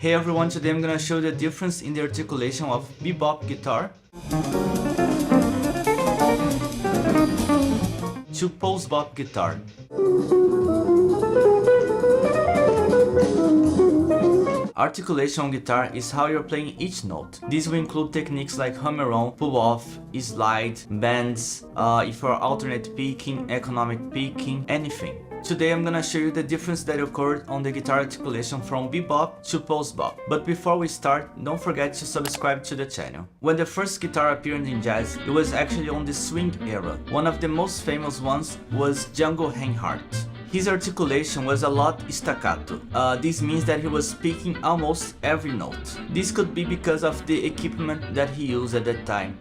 Hey everyone, today I'm gonna show you the difference in the articulation of bebop guitar to post-bop guitar. Articulation on guitar is how you're playing each note. This will include techniques like hammer-on, pull-off, slide, bends, if you're alternate picking, economic picking, anything. Today I'm gonna show you the difference that occurred on the guitar articulation from bebop to post-bop. But before we start, don't forget to subscribe to the channel. When the first guitar appeared in jazz, it was actually on the swing era. One of the most famous ones was Django Reinhardt. His articulation was a lot staccato. This means that he was speaking almost every note. This could be because of the equipment that he used at that time.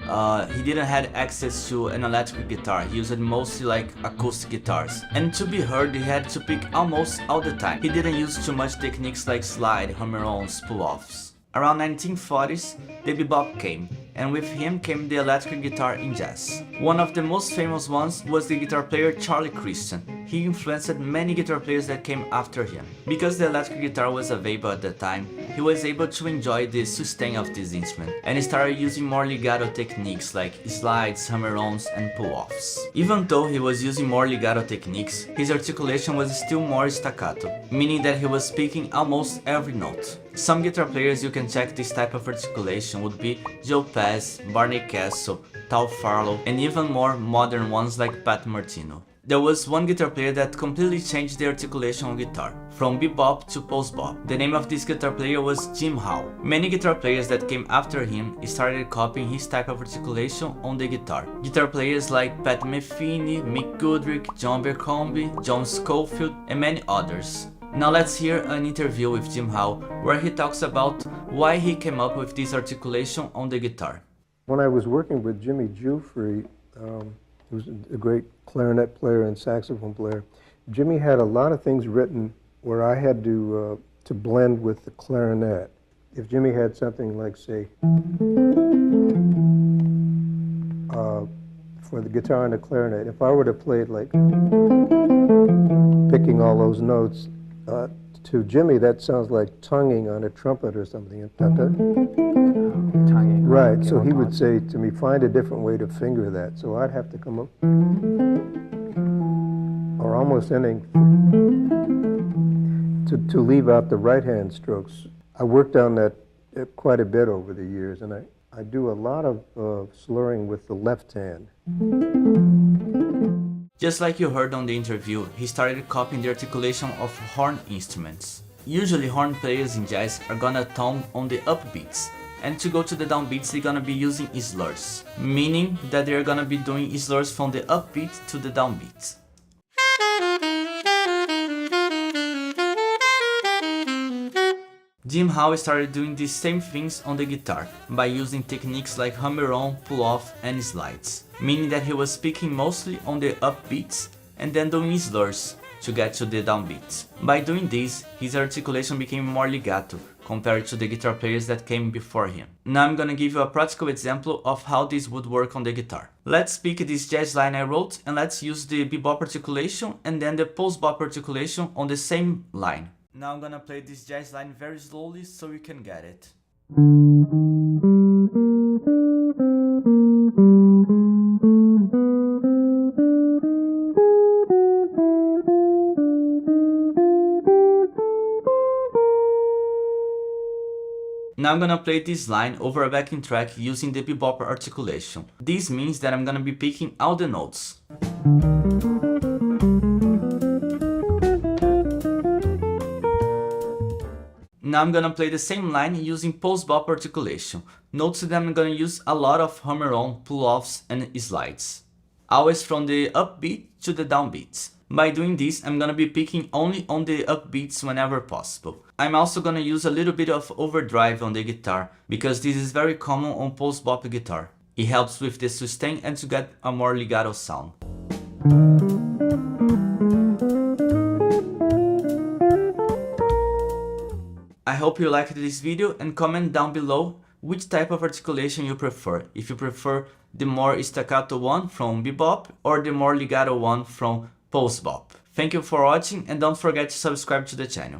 He didn't have access to an electric guitar. He used mostly like acoustic guitars. And to be heard, he had to pick almost all the time. He didn't use too much techniques like slide, hammer-ons, pull-offs. Around 1940s, the bebop came, and with him came the electric guitar in jazz. One of the most famous ones was the guitar player Charlie Christian. He influenced many guitar players that came after him. Because the electric guitar was available at the time, he was able to enjoy the sustain of this instrument, and he started using more legato techniques like slides, hammer-ons, and pull-offs. Even though he was using more legato techniques, his articulation was still more staccato, meaning that he was speaking almost every note. Some guitar players you can check this type of articulation would be Joe Pass, Barney Castle, Tal Farlow, and even more modern ones like Pat Martino. There was one guitar player that completely changed the articulation on guitar, from bebop to post-bop. The name of this guitar player was Jim Halll. Many guitar players that came after him started copying his type of articulation on the guitar. Guitar players like Pat Metheny, Mick Goodrick, John Abercrombie, John Scofield, and many others. Now let's hear an interview with Jim Halll, where he talks about why he came up with this articulation on the guitar. When I was working with Jimmy Giuffre, who was a great clarinet player and saxophone player, Jimmy had a lot of things written where I had to blend with the clarinet. If Jimmy had something like, say, for the guitar and the clarinet, if I were to play it like picking all those notes, to Jimmy that sounds like tonguing on a trumpet or something. Tonguing. Right, so he would say to me, find a different way to finger that. So I'd have to come up, or almost ending, to leave out the right-hand strokes. I worked on that quite a bit over the years, and I do a lot of slurring with the left hand. Just like you heard on the interview, he started copying the articulation of horn instruments. Usually horn players in jazz are gonna tone on the upbeats, and to go to the downbeats they're gonna be using slurs, meaning that they're gonna be doing slurs from the upbeat to the downbeat. Jim Halll started doing these same things on the guitar, by using techniques like hammer-on, pull-off, and slides, meaning that he was picking mostly on the upbeats and then doing slurs to get to the downbeats. By doing this, his articulation became more legato compared to the guitar players that came before him. Now I'm gonna give you a practical example of how this would work on the guitar. Let's pick this jazz line I wrote and let's use the bebop articulation and then the post-bop articulation on the same line. Now I'm gonna play this jazz line very slowly so you can get it. Now I'm gonna play this line over a backing track using the bebop articulation. This means that I'm gonna be picking all the notes. Now I'm gonna play the same line using post-bop articulation. Notice that I'm gonna use a lot of hammer-on, pull-offs, and slides. Always from the upbeat to the downbeats. By doing this, I'm gonna be picking only on the upbeats whenever possible. I'm also gonna use a little bit of overdrive on the guitar, because this is very common on post-bop guitar. It helps with the sustain and to get a more legato sound. I hope you liked this video and comment down below which type of articulation you prefer. If you prefer the more staccato one from bebop or the more legato one from post-bop. Thank you for watching and don't forget to subscribe to the channel.